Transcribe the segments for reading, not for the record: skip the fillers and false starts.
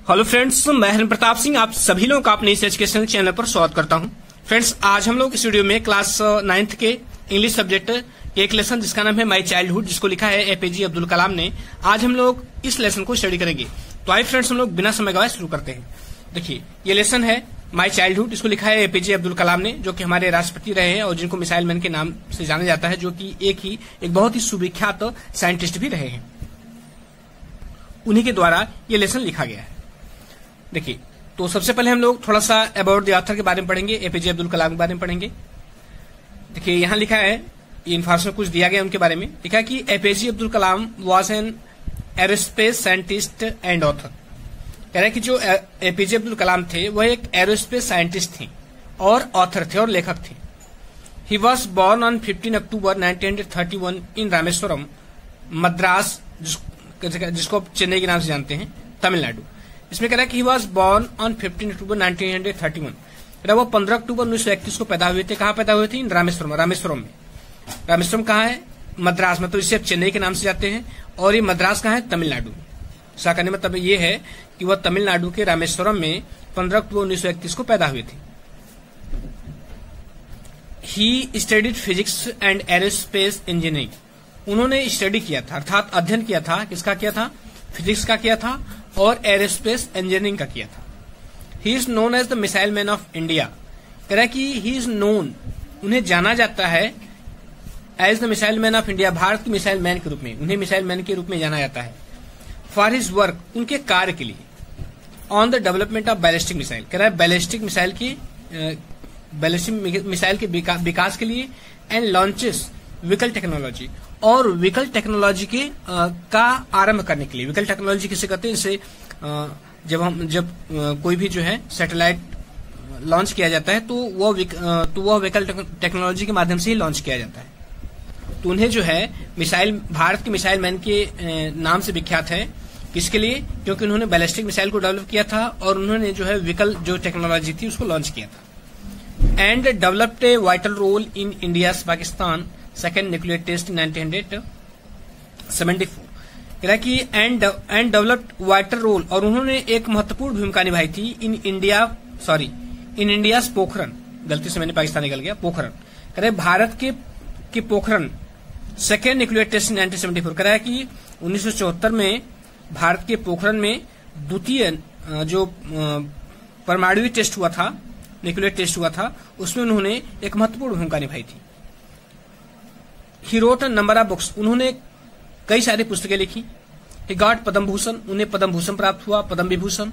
Hello friends, मैं हरिन प्रताप सिंह आप सभी लोगों का अपने इस एजुकेशनल चैनल पर स्वागत करता हूं। फ्रेंड्स, आज हम लोग इस वीडियो में क्लास 9th के इंग्लिश सब्जेक्ट के एक लेसन जिसका नाम है माई चाइल्डहुड, जिसको लिखा है एपीजे अब्दुल कलाम ने। आज हम लोग इस लेसन को स्टडी करेंगे। तो आइए फ्रेंड्स, हम लोग बिना समय गवाए शुरू करते हैं। देखिए, ये लेसन है माई चाइल्डहुड, इसको लिखा है एपीजे अब्दुल कलाम ने, जो कि हमारे राष्ट्रपति रहे हैं और जिनको मिसाइल मैन के नाम से जाना जाता है, जो कि एक बहुत ही सुविख्यात साइंटिस्ट भी रहे हैं। उन्हीं के द्वारा ये लेसन लिखा गया है। देखिए, तो सबसे पहले हम लोग थोड़ा सा अबाउट द ऑथर के बारे में पढ़ेंगे, एपीजे अब्दुल कलाम के बारे में पढ़ेंगे। देखिए, यहाँ लिखा है, ये इन्फॉर्मेशन कुछ दिया गया उनके बारे में। लिखा है कि APJ Abdul Kalam was an aerospace scientist and author. कह रहा है कि जो एपीजे अब्दुल कलाम थे वह एक एरोस्पेस साइंटिस्ट थे और ऑथर थे और लेखक थे। ही वॉज बॉर्न ऑन 15 अक्टूबर 1931 इन रामेश्वरम, मद्रास, जिसको आप चेन्नई के नाम से जानते हैं, तमिलनाडु। इसमें कह रहा है कि ही वॉज बॉर्न ऑन 15 अक्टूबर 1931। वो 15 अक्टूबर 1931 को पैदा हुए थे। कहाँ पैदा हुए थे? इन रामेश्वरम। रामेश्वरम में, रामेश्वरम कहाँ है? मद्रास, मतलब इसे आप चेन्नई के नाम से जाते हैं। और ये मद्रास कहाँ है? तमिलनाडु। ऐसा करने मतलब ये है कि वह तमिलनाडु के रामेश्वरम में 15 अक्टूबर 1931 को पैदा हुए थे। He studied physics and aerospace engineering. उन्होंने स्टडी किया था, अर्थात अध्ययन किया था। किसका किया था? फिजिक्स का किया था और एरोस्पेस इंजीनियरिंग का किया था। He is known as the missile man of India. कह रहा है कि ही इज नोन, उन्हें जाना जाता है as the missile man of India, भारत के मिसाइल मैन के रूप में उन्हें मिसाइल मैन के रूप में जाना जाता है। फॉर हिज वर्क, उनके कार्य के लिए, on the development of ballistic missile. कह रहा है बैलिस्टिक मिसाइल के विकास के लिए, एंड लॉन्चेस व्हीकल टेक्नोलॉजी, और व्हीकल टेक्नोलॉजी के का आरंभ करने के लिए। व्हीकल टेक्नोलॉजी किसे कहते हैं? इसे जब कोई भी जो है सैटेलाइट लॉन्च किया जाता है तो वह व्हीकल टेक्नोलॉजी के माध्यम से ही लॉन्च किया जाता है। तो उन्हें जो है मिसाइल, भारत के मिसाइल मैन के नाम से विख्यात है। किसके लिए? क्योंकि उन्होंने बैलिस्टिक मिसाइल को डेवलप किया था और उन्होंने जो है व्हीकल जो टेक्नोलॉजी थी उसको लॉन्च किया था। And developed a vital role in India Pakistan second nuclear test in 1974। कह रहा है कि एंड डेवलप्ड वाइटल रोल, और उन्होंने एक महत्वपूर्ण भूमिका निभाई थी इन इंडिया पोखरन। गलती से मैंने पाकिस्तान निकल गया, पोखरन। कह रहे भारत के Pokhran second nuclear test in 1974। कह रहा है कि 1974 में भारत के पोखरन में द्वितीय जो परमाणु टेस्ट हुआ था, न्यूक्लियर टेस्ट हुआ था, उसमें उन्होंने एक महत्वपूर्ण भूमिका निभाई थी। He wrote a number of books, उन्होंने कई सारी पुस्तकें लिखी। ही गॉट पद्म भूषण, उन्हें पद्म भूषण प्राप्त हुआ, Padma Vibhushan,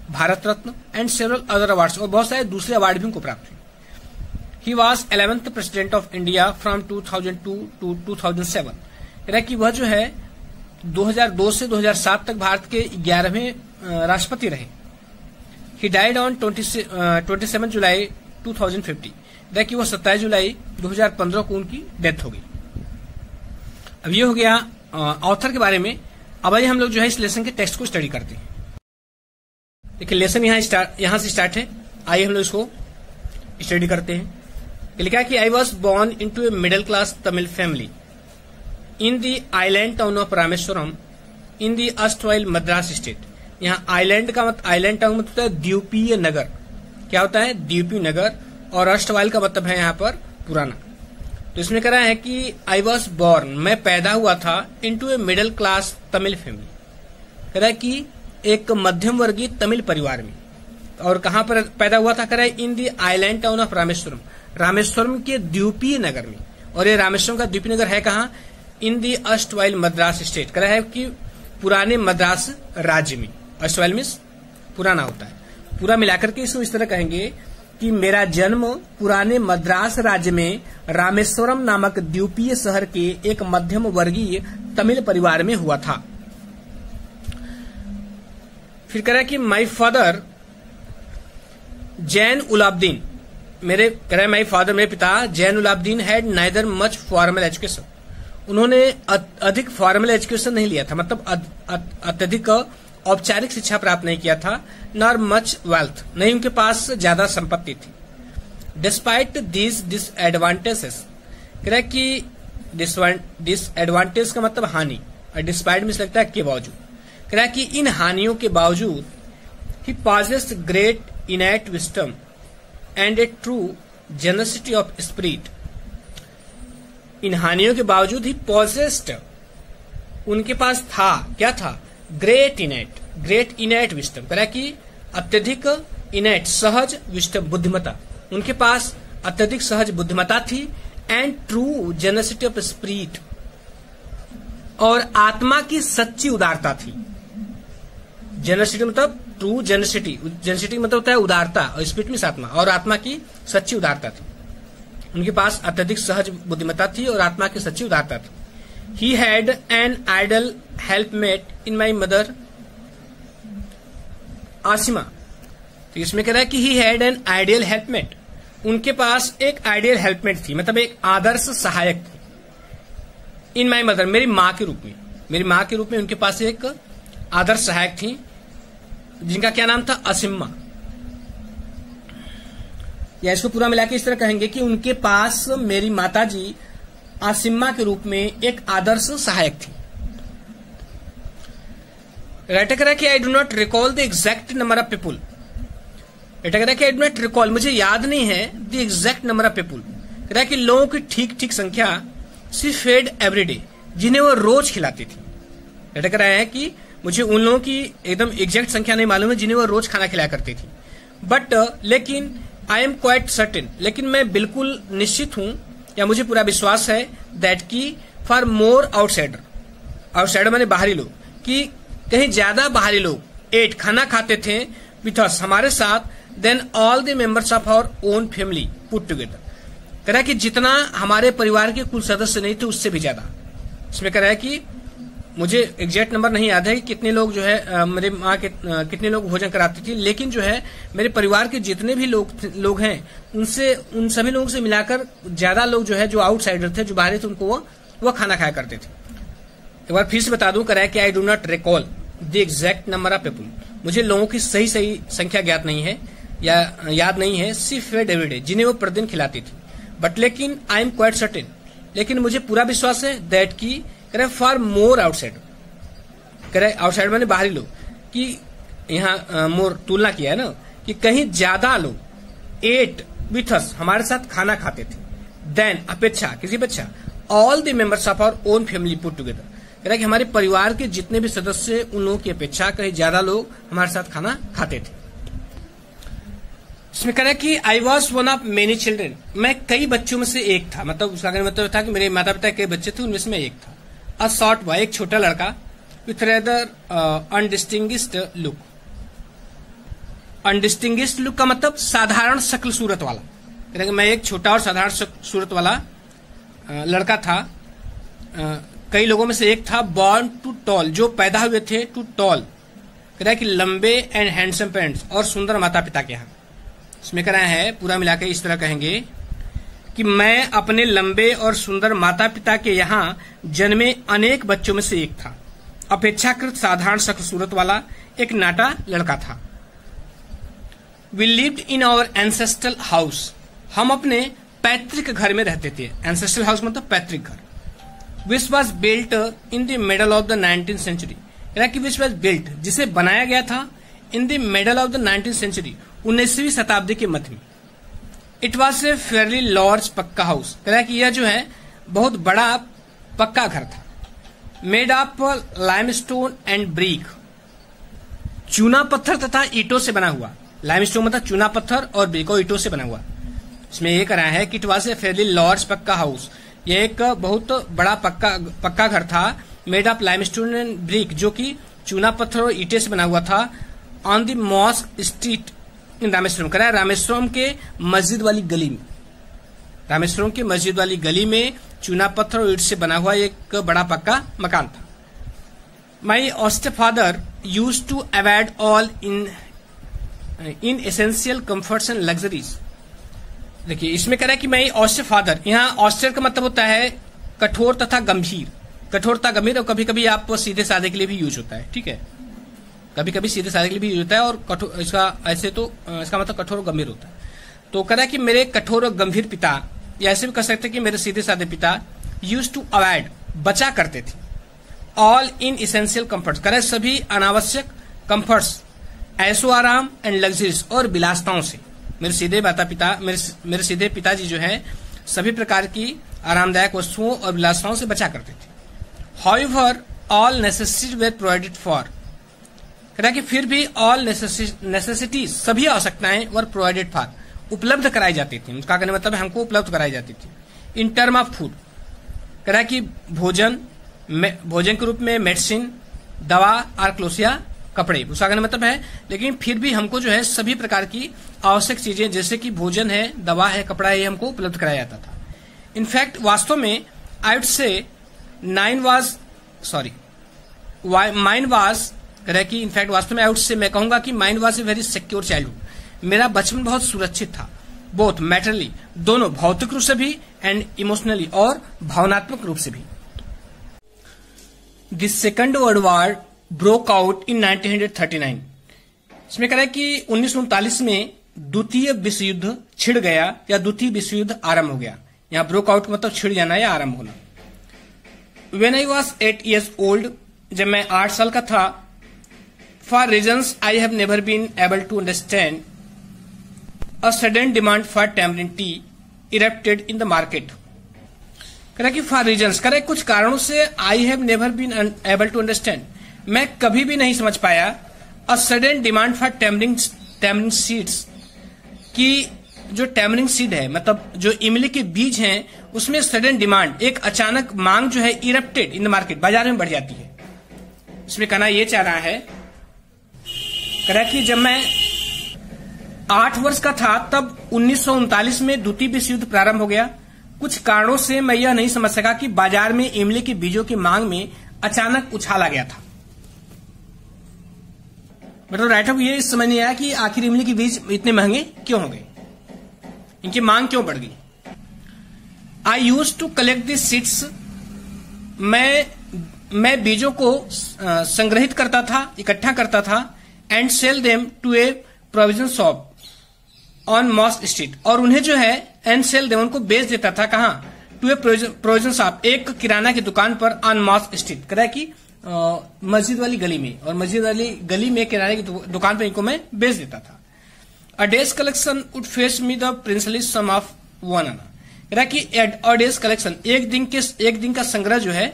Bharat Ratna and several other awards, और बहुत सारे दूसरे अवार्ड भी उनको प्राप्त हुए। He was 11th president of India from 2002 to 2007। कह रहा है कि वह जो है 2002 से 2007 तक भारत के 11वें राष्ट्रपति रहे। ही डाइड ऑन 27 जुलाई 2050। कि वह 27 जुलाई 2015 को उनकी डेथ हो गई। अब ये हो गया ऑथर के बारे में। अब आइए हम लोग जो है इस लेसन के टेक्स्ट को स्टडी करते हैं। देखिए, लेसन यहाँ से स्टार्ट है। आइए हम लोग इसको स्टडी करते हैं। लिखा है कि I was born into a middle class Tamil family in the island town of Rameswaram in the erstwhile Madras state. यहाँ आइलैंड टाउन मतलब होता है द्वीपीय नगर। क्या होता है? द्वीपीय नगर। और अर्स्टवाइल का मतलब है यहाँ पर पुराना। तो इसमें कह रहा है कि आई वॉज बॉर्न, मैं पैदा हुआ था, इनटू ए मिडिल क्लास तमिल फैमिली। कह रहा है कि एक मध्यम वर्गीय तमिल परिवार में। और कहाँ पर पैदा हुआ था? कह रहा है in the island town of Rameswaram, Rameswaram के द्वीपीय नगर में। और ये रामेश्वरम का द्वीपीय नगर है कहाँ? इन दी अर्स्टवाइल मद्रास स्टेट। कह रहा है कि पुराने मद्रास राज्य में। अर्स्टवाइल मीन्स पुराना होता है। पूरा मिलाकर के इसको इस तरह कहेंगे कि मेरा जन्म पुराने मद्रास राज्य में रामेश्वरम नामक द्वीपीय शहर के एक मध्यम वर्गीय तमिल परिवार में हुआ था। फिर कह रहा है कि माई फादर जैन उलाब्दीन, मेरे पिता Jainulabdeen had neither much formal education. उन्होंने अधिक फॉर्मल एजुकेशन नहीं लिया था, मतलब अत्यधिक औपचारिक शिक्षा प्राप्त नहीं किया था। नॉर मच वेल्थ, नहीं उनके पास ज्यादा संपत्ति थी। डिस्पाइट दिस डिसएडवांटेजेस, कह रहा है कि डिसएडवांटेज का मतलब हानि, और डिस्पाइट में लगता है के बावजूद। कह रहा है कि इन हानियों के बावजूद ही possessed great innate wisdom and a true generosity of spirit. इन हानियों के बावजूद ही possessed, उनके पास था, क्या था? ग्रेट इनेट विस्टम, कह रहा कि अत्यधिक इनेट सहज विस्टम बुद्धिमता, उनके पास अत्यधिक सहज बुद्धिमता थी, and true generosity of spirit, और आत्मा की सच्ची उदारता थी। जेनरसिटी मतलब ट्रू जेनरसिटी मतलब होता है उदारता, और स्पिरिट मींस आत्मा, और आत्मा की सच्ची उदारता थी। उनके पास अत्यधिक सहज बुद्धिमता थी और आत्मा की सच्ची उदारता थी। He had an ideal helpmate in my mother Asima. तो इसमें कह रहा है कि he had an ideal helpmate, उनके पास एक आइडियल हेल्पमेट थी, मतलब एक आदर्श सहायक थी। इन माई मदर, मेरी माँ के रूप में उनके पास एक आदर्श सहायक थी, जिनका क्या नाम था? असिम्मा। या इसको पूरा मिला के इस तरह कहेंगे कि उनके पास मेरी माता जी आसिम्मा के रूप में एक आदर्श सहायक थी। राइटर कह रहा है कि I do not recall the exact number of people. Writer कह रहा है कि आई डू नॉट रिकॉल, मुझे याद नहीं है the exact number of people. कह रहा है कि लोगों की ठीक संख्या सी फेड एवरी डे, जिन्हें वो रोज खिलाती थी। राइटर कह रहा है कि मुझे उन लोगों की एकदम एग्जैक्ट संख्या नहीं मालूम है जिन्हें वो रोज खाना खिलाया करती थी, बट लेकिन आई एम क्वाइट सर्टेन, लेकिन मैं बिल्कुल निश्चित हूं या मुझे पूरा विश्वास है दैट की फॉर मोर आउटसाइडर माने बाहरी लोग, कि कहीं ज्यादा बाहरी लोग एट खाना खाते थे विथ अस, हमारे साथ, then all the members of our own family put together. कह रहा है कि जितना हमारे परिवार के कुल सदस्य नहीं थे उससे भी ज्यादा। इसमें कह रहा है कि मुझे एग्जैक्ट नंबर नहीं याद है कि कितने लोग जो है मेरे माँ के कितने लोग भोजन कराती थी, लेकिन जो है मेरे परिवार के जितने भी लोग हैं उन सभी लोगों से मिलाकर ज्यादा लोग जो है जो आउटसाइडर थे, जो बाहरी थे, उनको वो खाना खाया करते थे। एक बार फिर से बता दूं, कह रहा है कि I do not recall the exact number of people, मुझे लोगों की सही संख्या ज्ञात नहीं है या याद नहीं है। सी फेड एवरी डे, जिन्हें वो प्रतिदिन खिलाती थी, बट लेकिन आई एम क्वाइट सर्टेन, लेकिन मुझे पूरा विश्वास है दैट की कह रहे फॉर मोर आउटसाइडर, कह रहे आउटसाइडर माने बाहरी लोग, कि यहाँ मोर तुलना किया है ना, कि कहीं ज्यादा लोग एट विथ अस, हमारे साथ खाना खाते थे, देन अपेक्षा, किसी अपेक्षा, all the members of our own family put together, कह रहा है कि हमारे परिवार के जितने भी सदस्य उन लोगों की अपेक्षा कहीं ज्यादा लोग हमारे साथ खाना खाते थे। इसमें कह रहा है कि I was one of many children, मैं कई बच्चों में से एक था, मतलब उसका मतलब था कि मेरे माता पिता कई बच्चे थे, उनमें से मैं एक था। अ शॉर्ट बॉय, एक छोटा लड़का, with rather undistinguished look. Undistinguished look का मतलब साधारण शक्ल सूरत वाला, कह रहा है कि मैं एक छोटा और साधारण सूरत वाला लड़का था, कई लोगों में से एक था। बॉर्न टू टॉल, जो पैदा हुए थे टू टॉल, कह रहा है कि लंबे एंड हैंडसम पेरेंट्स, और सुंदर माता पिता के यहाँ। इसमें कह रहा है पूरा मिलाकर इस तरह कहेंगे कि मैं अपने लंबे और सुंदर माता पिता के यहाँ जन्मे अनेक बच्चों में से एक था, अपेक्षाकृत साधारण शक्ल सूरत वाला एक नाटा लड़का था। We lived in our ancestral house, हम अपने पैतृक घर में रहते थे। एंसेस्ट्रल हाउस मतलब पैतृक घर। Which was built in the middle of the 19th century, which was built, जिसे बनाया गया था in the middle of the 19th century, 19वीं शताब्दी के मध्य में। It was a fairly large pucca house, कह रहा है कि यह जो है बहुत बड़ा पक्का घर था। Made of limestone and brick, चूना पत्थर तथा ईंटों से बना हुआ। लाइमस्टोन मतलब चूना पत्थर और ब्रिक और ईंटों से बना हुआ। इसमें यह कह रहा है कि it was a fairly large pucca house, यह एक बहुत बड़ा पक्का घर था। Made of limestone and brick, जो कि चूना पत्थर और ईंटे से बना हुआ था। On the mosque street in Rameswaram, कह रहा है रामेश्वरम के मस्जिद वाली गली में, रामेश्वरम की मस्जिद वाली गली में चूना पत्थर और ईंट से बना हुआ एक बड़ा पक्का मकान था। My austere father used to avoid all inessential comforts and luxuries. देखिए इसमें कह रहा है कि माई ऑस्टर फादर, यहाँ ऑस्टर का मतलब होता है कठोर तथा गंभीर, कठोरता गंभीर, और कभी कभी आप सीधे साधे के लिए भी यूज होता है, ठीक है, कभी कभी सीधे साधे के लिए भी यूज होता है, और कठोर, इसका ऐसे तो इसका मतलब कठोर और गंभीर होता है। तो कह रहा है कि मेरे कठोर और गंभीर पिता, या ऐसे भी कह सकते हैं कि मेरे सीधे साधे पिता, यूज टू अवॉइड, बचा करते थे, ऑल इन इसेंशियल कंफर्ट्स, कह रहे सभी अनावश्यक कंफर्ट्स ऐशो आराम एंड लग्जरीज और विलासताओं से मेरे सीधे पिताजी जो है सभी प्रकार की आरामदायक वस्तुओं और विलासताओं से बचा करते थे। However all necessities were provided for, कह रहा कि फिर भी ऑल नेसेसिटीज सभी आवश्यकताएं वर प्रोवाइडेड फॉर उपलब्ध कराई जाती थी। उसका कहने मतलब हमको उपलब्ध कराई जाती थी। इन टर्म ऑफ फूड, कह रहा कि भोजन के रूप में मेडिसिन, दवा और क्लोसिया, कपड़े, उसका कहने मतलब है। लेकिन फिर भी हमको जो है सभी प्रकार की आवश्यक चीजें जैसे कि भोजन है, दवा है, कपड़ा है, ये हमको उपलब्ध कराया जाता था। इनफैक्ट वास्तव में I would say mine was, कह रहा कि इनफैक्ट वास्तव में आई वुड से मैं कहूंगा कि mine was a very secure childhood. मेरा बचपन बहुत सुरक्षित था, बोथ मैटरली, दोनों भौतिक रूप से भी एंड इमोशनली और भावनात्मक रूप से भी। The second world war broke out in 1939। इसमें कह रहा है कि 1939 में द्वितीय विश्व युद्ध छिड़ गया या द्वितीय विश्व युद्ध आरंभ हो गया। यहां ब्रोक आउट मतलब छिड़ जाना या आरंभ होना। When I was 8 years old, जब मैं 8 साल का था, for reasons I have never been able to understand, a sudden demand for tamarind tea erupted in the market. कह रहा कि for reasons, कह रहा कुछ कारणों से I have never been able to understand, मैं कभी भी नहीं समझ पाया, a sudden demand for tamarind seeds, कि जो टैमरिंग सीड है मतलब जो इमली के बीज हैं उसमें सडन डिमांड, एक अचानक मांग जो है इरप्टेड इन द मार्केट, बाजार में बढ़ जाती है। इसमें कहना यह चाह रहा है, कह रहा कि जब मैं 8 वर्ष का था तब 1939 में द्वितीय विश्व युद्ध प्रारंभ हो गया। कुछ कारणों से मैं यह नहीं समझ सका कि बाजार में इमली के बीजों की मांग में अचानक उछाल आ गया था। मतलब राइटर को ये समझ नहीं आया कि आखिर इमली के बीज इतने महंगे क्यों हो गए, इनकी मांग क्यों बढ़ गई। I used to collect this seeds, मैं बीजों को संग्रहित करता था, इकट्ठा करता था, and sell them to a provision shop on Mosque Street, और उन्हें जो है एंड सेल देम उनको बेच देता था। कहां? टू ए प्रोविजन शॉप, एक किराना की दुकान पर ऑन मॉस्क स्ट्रीट, कह रहा है कि मस्जिद वाली गली में, और मस्जिद वाली गली में किराने की दुकान पर इनको मैं बेच देता था। A day's collection would fetch me the princely sum of 1 आना, कह रहा कि a day's collection, एक दिन का संग्रह जो है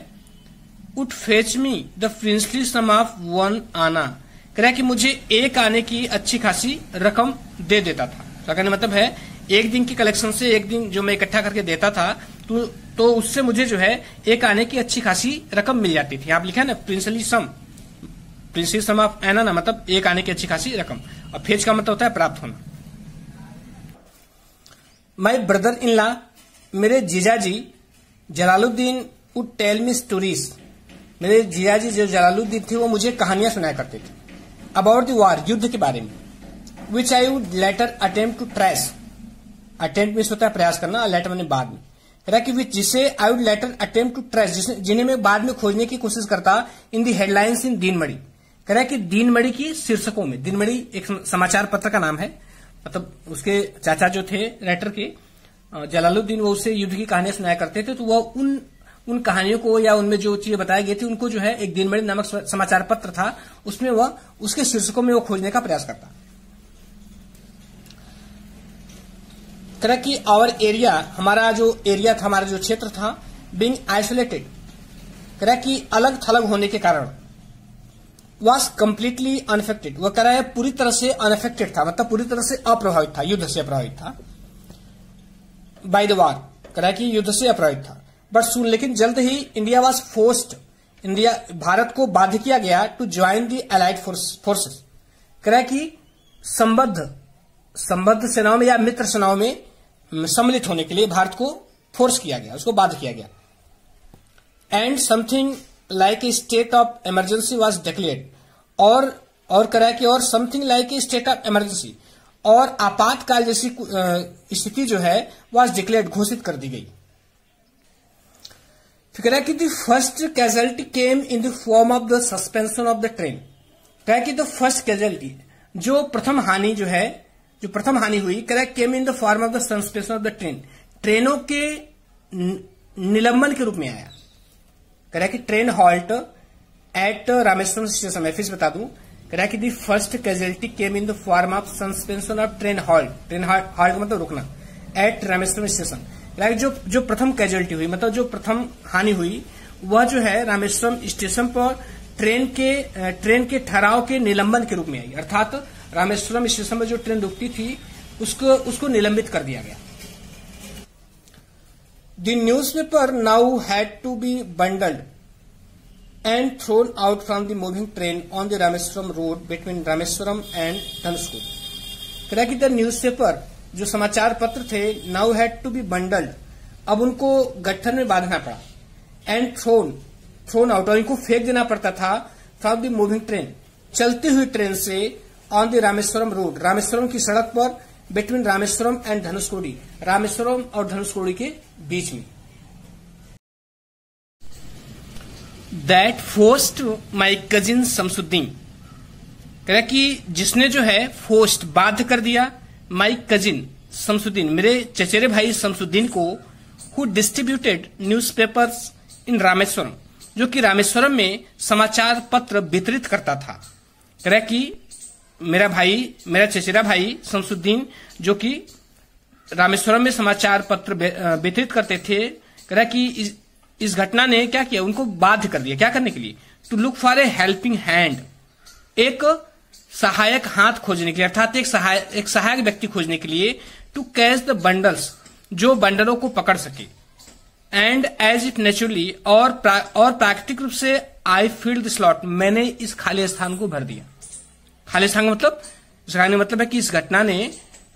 would fetch me the princely sum of 1 आना, कह रहा कि मुझे 1 आने की अच्छी खासी रकम दे देता था। तो कहने मतलब है एक दिन की कलेक्शन से, एक दिन जो मैं इकट्ठा करके देता था तो उससे मुझे जो है 1 आने की अच्छी खासी रकम मिल जाती थी। आप लिखा है ना प्रिंसली सम ऑफ एना ना, मतलब 1 आने की अच्छी खासी रकम, और फेज का मतलब होता है प्राप्त होना। माई ब्रदर इन लॉ, मेरे जीजाजी Jalaluddin would tell me stories, मेरे जीजाजी जो जलालुद्दीन थे वो मुझे कहानियां सुनाया करते थे। अबाउट द वॉर, युद्ध के बारे में, which I would later attempt to trace, attempt means होता है प्रयास करना, लेटर मैंने बाद में, कह रहा कि जिसे I would later attempt to trace, जिन्हें मैं बाद में खोजने की कोशिश करता, इन दी हेडलाइंस इन दीनमणि, कह रहा है कि दीनमणि की शीर्षकों में, दीनमणि एक समाचार पत्र का नाम है, मतलब उसके चाचा जो थे राइटर के जलालुद्दीन, वो उससे युद्ध की कहानियां सुनाया करते थे, तो वह उन कहानियों को या उनमें जो चीजें बताई गई थी उनको जो है एक दीनमणि नामक समाचार पत्र था, उसमें वह उसके शीर्षकों में वो खोजने का प्रयास करता। कह रहा कि आवर एरिया, हमारा जो एरिया था, हमारा जो क्षेत्र था, बीइंग आइसोलेटेड, कह रहा कि अलग थलग होने के कारण, वॉज कंप्लीटली अनअफेक्टेड, वह कह रहा है पूरी तरह से अनअफेक्टेड था, मतलब पूरी तरह से अप्रभावित था, युद्ध से अप्रभावित था। बाय द वॉर, कह रहा है कि युद्ध से अप्रभावित था। बट सुन, लेकिन जल्द ही इंडिया वॉज फोर्स्ड, इंडिया भारत को बाध्य किया गया to join the allied forces, कह रहा है कि संबद्ध सेनाओं में या मित्र सेनाओं में सम्मिलित होने के लिए भारत को फोर्स किया गया, उसको बाध्य किया गया। And something like a state of emergency was declared, और कह रहा है कि और something like a state of emergency, और आपातकाल जैसी स्थिति जो है वॉज डिक्लेयर्ड, घोषित कर दी गई। फिर कह रहा है कि the first casualty came in the form of the suspension of the train, कह रहा है कि द फर्स्ट कैजुअलिटी, जो प्रथम हानि हुई, कह रहा है came in the form of the suspension of the train, ट्रेनों के निलंबन के रूप में आया। कह रहा है कि train halt at Rameswaram station, मैं फिर बता दूं कह रहा है कि the first casualty came in the form of suspension of train halt का मतलब रुकना एट रामेश्वरम स्टेशन। कह रहा है जो प्रथम कैजुअलिटी हुई, मतलब जो प्रथम हानि हुई, वह जो है रामेश्वरम स्टेशन पर ट्रेन के ठहराव के निलंबन के रूप में आई। अर्थात रामेश्वरम स्टेशन पर जो ट्रेन रुकती थी उसको निलंबित कर दिया गया। The newspaper now had to be bundled and thrown out from the moving train on the Rameswaram road between Rameswaram and Dhanushkodi। कह रहा है कि द न्यूज़पेपर जो समाचार पत्र थे now had to be bundled, अब उनको गट्ठर में बांधना पड़ा, एंड थ्रोन आउट और इनको फेंक देना पड़ता था फ्रॉम द मूविंग ट्रेन, चलती हुई ट्रेन से, on the Rameswaram road, Rameswaram की सड़क पर, बिटवीन रामेश्वरम एंड धनुषकोडी, रामेश्वरम और धनुषकोडी के बीच में। That forced my cousin Shamsuddin, कह रहा कि जिसने जो है फोर्स्ड बाध्य कर दिया, माई कजिन शमसुद्दीन मेरे चचेरे भाई शमसुद्दीन को, हु डिस्ट्रीब्यूटेड न्यूज़पेपर्स इन रामेश्वरम, जो कि रामेश्वरम में समाचार पत्र वितरित करता था। कह रहा कि मेरा चचेरा भाई शमसुद्दीन जो कि रामेश्वरम में समाचार पत्र वितरित करते थे, कह रहा कि इस घटना ने क्या किया, उनको बाध्य कर दिया। क्या करने के लिए? To look for a helping hand, एक सहायक हाथ खोजने के लिए, अर्थात एक सहायक व्यक्ति खोजने के लिए, टू कैच द बंडल्स, जो बंडलों को पकड़ सके, एंड एज इट नेचुरली, और प्राकृतिक रूप से, आई फील्ड द स्लॉट, मैंने इस खाली स्थान को भर दिया। खाली स्थान का मतलब, इसका मतलब है कि इस घटना ने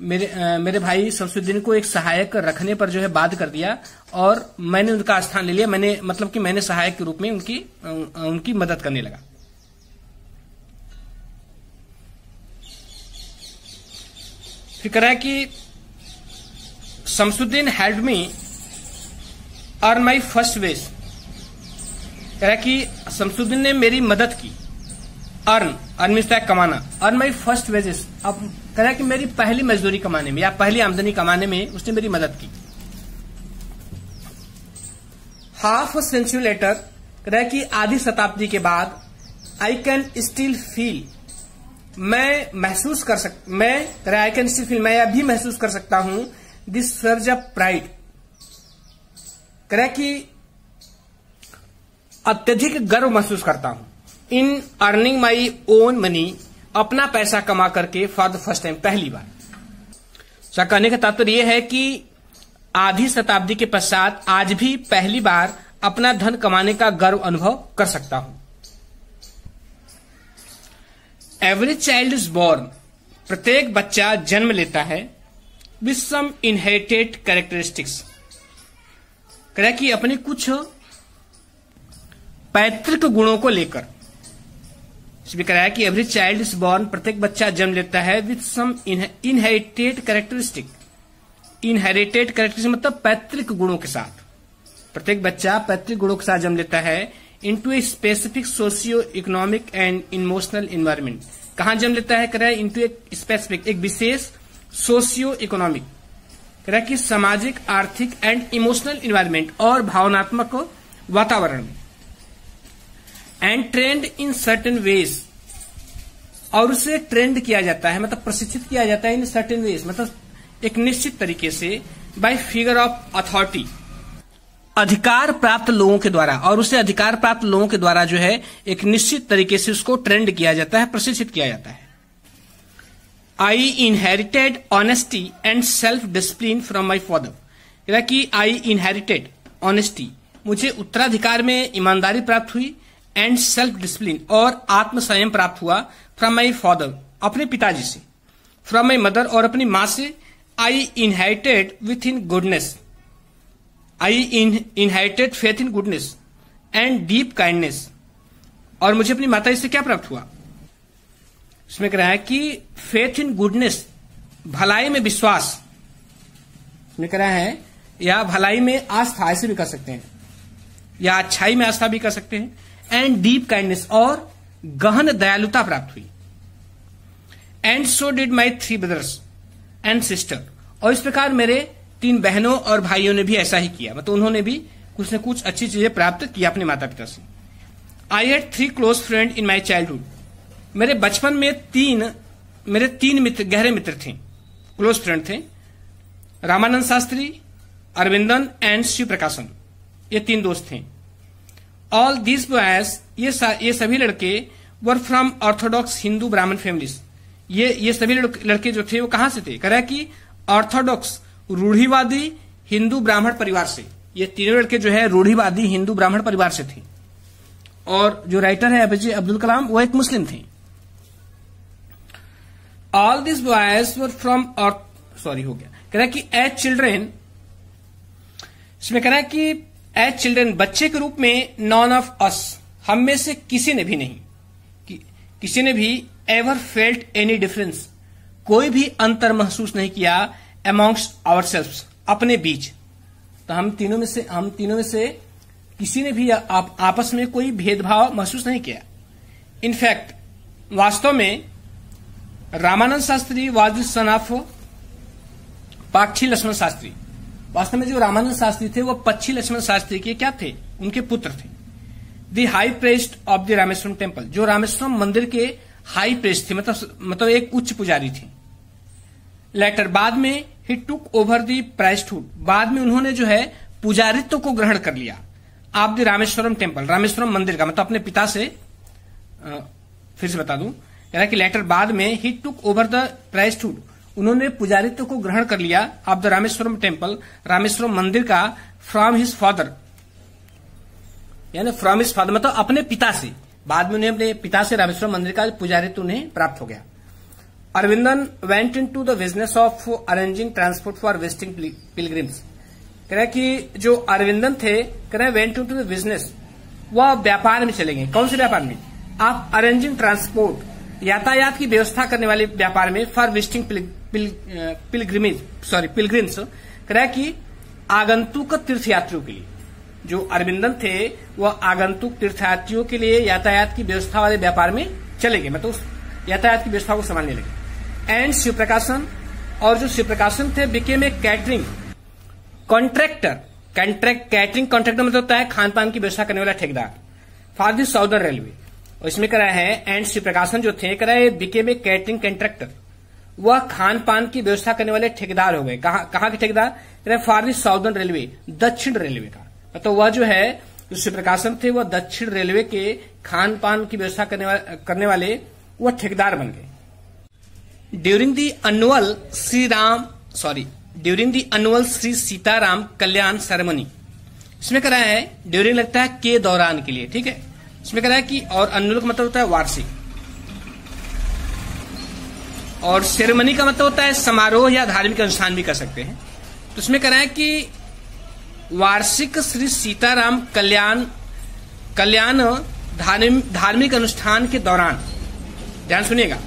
मेरे भाई शमसुद्दीन को एक सहायक रखने पर जो है बाध्य कर दिया, और मैंने उनका स्थान ले लिया। मैंने मतलब कि मैंने सहायक के रूप में उनकी मदद करने लगा। फिर कह रहा है कि Shamsuddin help me earn my first wage, कह रहा है कि शमसुद्दीन ने मेरी मदद की। अर्न मिलता है कमाना, अर्न माई फर्स्ट वेजेस, अब कह रहा है कि मेरी पहली मजदूरी कमाने में या पहली आमदनी कमाने में उसने मेरी मदद की। हाफ सेंचुरी लेटर, कह रहा है कि आधी शताब्दी के बाद, आई कैन स्टिल फील, मैं अभी महसूस कर सकता हूं, दिस सर्ज ऑफ प्राइड, कह रहा है कि अत्यधिक गर्व महसूस करता हूं, in earning my own money, अपना पैसा कमा करके, फॉर द फर्स्ट टाइम, पहली बार। तो कहने का तात्पर्य यह है कि आधी शताब्दी के पश्चात आज भी पहली बार अपना धन कमाने का गर्व अनुभव कर सकता हूं। एवरी चाइल्ड इज बोर्न, प्रत्येक बच्चा जन्म लेता है, विथ सम इनहेरिटेड कैरेक्टरिस्टिक्स, कह रहा कि अपने कुछ पैतृक गुणों को लेकर। इसमें कह रहा है कि एवरी चाइल्ड इज बोर्न, प्रत्येक बच्चा जन्म लेता है, with some inherited characteristic, inherited characteristic मतलब पैतृक गुणों के साथ। प्रत्येक बच्चा पैतृक गुणों के साथ जन्म लेता है, into a specific socio economic and emotional environment. कहां जन्म लेता है? कह रहा है इनटू एक स्पेसिफिक, एक विशेष सोशियो इकोनॉमिक, कह रहा है कि सामाजिक, आर्थिक एंड इमोशनल एनवायरमेंट, और भावनात्मक वातावरण में। And trend in certain veg, और उसे ट्रेंड किया जाता है, मतलब प्रशिक्षित किया जाता है, इन सर्टेन वेज मतलब एक निश्चित तरीके से, बाय फिगर ऑफ अथॉरिटी, अधिकार प्राप्त लोगों के द्वारा, और उसे अधिकार प्राप्त लोगों के द्वारा जो है एक निश्चित तरीके से उसको ट्रेंड किया जाता है, प्रशिक्षित किया जाता है। आई inherited honesty and self discipline from my father, कि आई इनहेरिटेड ऑनेस्टी, मुझे उत्तराधिकार में ईमानदारी प्राप्त हुई, एंड सेल्फ डिसिप्लिन, और आत्म संयम प्राप्त हुआ, फ्रॉम माई फादर, अपने पिताजी से, फ्रॉम माई मदर, और अपनी मां से। आई inherited with in goodness, I inherited faith in goodness and deep kindness, और मुझे अपनी माता से क्या प्राप्त हुआ? इसमें कह रहा है कि फेथ इन गुडनेस, भलाई में विश्वास, इसमें कह रहा है, या भलाई में आस्था, ऐसे भी कर सकते हैं, या अच्छाई में आस्था भी कर सकते हैं, एंड डीप काइंडनेस, और गहन दयालुता प्राप्त हुई। And so did my 3 brothers and sister, और इस प्रकार मेरे 3 बहनों और भाइयों ने भी ऐसा ही किया, मतलब उन्होंने भी कुछ न कुछ अच्छी चीजें प्राप्त की अपने माता पिता से। I had 3 close friend in my childhood, मेरे बचपन में मेरे तीन मित्र, गहरे मित्र थे, क्लोज फ्रेंड थे, रामानंद शास्त्री, अरविंदन एंड शिव प्रकाशन। ये 3 दोस्त थे। ऑल दीज बॉयज, ये सभी लड़के वर फ्रॉम ऑर्थोडॉक्स हिंदू ब्राह्मण फैमिलीज। ये सभी लड़के जो थे वो कहां से थे? कह रहा है कि ऑर्थोडॉक्स रूढ़िवादी हिंदू ब्राह्मण परिवार से। ये तीनों लड़के जो है रूढ़िवादी हिंदू ब्राह्मण परिवार से थे। और जो राइटर है एपीजे अब्दुल कलाम, वो एक मुस्लिम थे। All this boys were from हो गया। कह रहा है कि एज चिल्ड्रेन, इसमें कह रहा है कि एज चिल्ड्रेन, बच्चे के रूप में, नॉन ऑफ अस, हम में से किसी ने भी नहीं, किसी ने भी एवर फेल्ट एनी डिफरेंस, कोई भी अंतर महसूस नहीं किया, अमॉन्ग्स्ट आवरसेल्व्स, अपने बीच। तो हम तीनों में से किसी ने भी आपस में कोई भेदभाव महसूस नहीं किया। इनफैक्ट, वास्तव में Ramanand Shastri was the son of Pakshi Lakshman Shastri. वास्तव में जो रामानंद शास्त्री थे वो पक्षी लक्ष्मण शास्त्री के क्या थे? उनके पुत्र थे। The high priest of the Rameswaram temple, जो रामेश्वरम मंदिर के हाई प्रेस्ट थे, मतलब एक उच्च पुजारी थे। लेटर, बाद में, ही टुक ओवर द प्राइस्टहुड, बाद में उन्होंने जो है पुजारित्व को ग्रहण कर लिया। आप द रामेश्वरम टेम्पल, रामेश्वरम मंदिर का, मतलब अपने पिता से, फिर से बता दूं, कह रहा है कि लेटर, बाद में, ही टुक ओवर द प्राइस्टहुड, उन्होंने पुजारित्व को ग्रहण कर लिया। Of the Rameswaram temple, Rameswaram मंदिर का, फ्रॉम हिज फादर, यानी फ्रॉम हिज फादर मतलब अपने पिता से। बाद में उन्हें अपने पिता से रामेश्वरम मंदिर का पुजारित्व उन्हें प्राप्त हो गया। Aravindan went into the business of arranging transport for visiting pilgrims. कह रहा है कि जो अरविंदन थे, कह रहे वेंट इनटू द बिजनेस, वह व्यापार में चले गए। कौन से व्यापार में? आप अरेंजिंग ट्रांसपोर्ट, यातायात की व्यवस्था करने वाले व्यापार में, फॉर विजिटिंग पिलग्रिम्स। कह रहा है कि आगंतुक तीर्थयात्रियों के लिए, जो अरविंदन थे वह आगंतुक तीर्थयात्रियों के लिए यातायात की व्यवस्था वाले व्यापार में चले गए, मतलब उस यातायात की व्यवस्था को संभालने लगे। एंड शिव प्रकाशन, और जो शिव प्रकाशन थे, became a catering contractor. Catering contractor मतलब होता है खान पान की व्यवस्था करने वाला ठेकेदार, फॉर द साउदर्न रेलवे। और इसमें कह रहा है एंड शिव प्रकाशन जो थे, कह रहा है बिकेम ए कैटरिंग कॉन्ट्रैक्टर, वह खान पान की व्यवस्था करने वाले ठेकेदार हो गए। कहाँ के ठेकेदार? फॉर द साउदर्न रेलवे, दक्षिण रेलवे का। मतलब वह जो है, जो शिव प्रकाशन थे, वह दक्षिण रेलवे के खान पान की व्यवस्था करने वाले वह ठेकेदार बन गए। During the annual Shri Sitaram Kalyan ceremony, इसमें कह रहा है ड्यूरिंग लगता है के दौरान के लिए, ठीक है। इसमें कह रहा है कि, और अनुअल का मतलब होता है वार्षिक, और सेरेमनी का मतलब होता है समारोह या धार्मिक अनुष्ठान भी कर सकते हैं। तो इसमें कह रहा है कि वार्षिक श्री सीताराम कल्याण धार्मिक अनुष्ठान के दौरान, ध्यान सुनिएगा,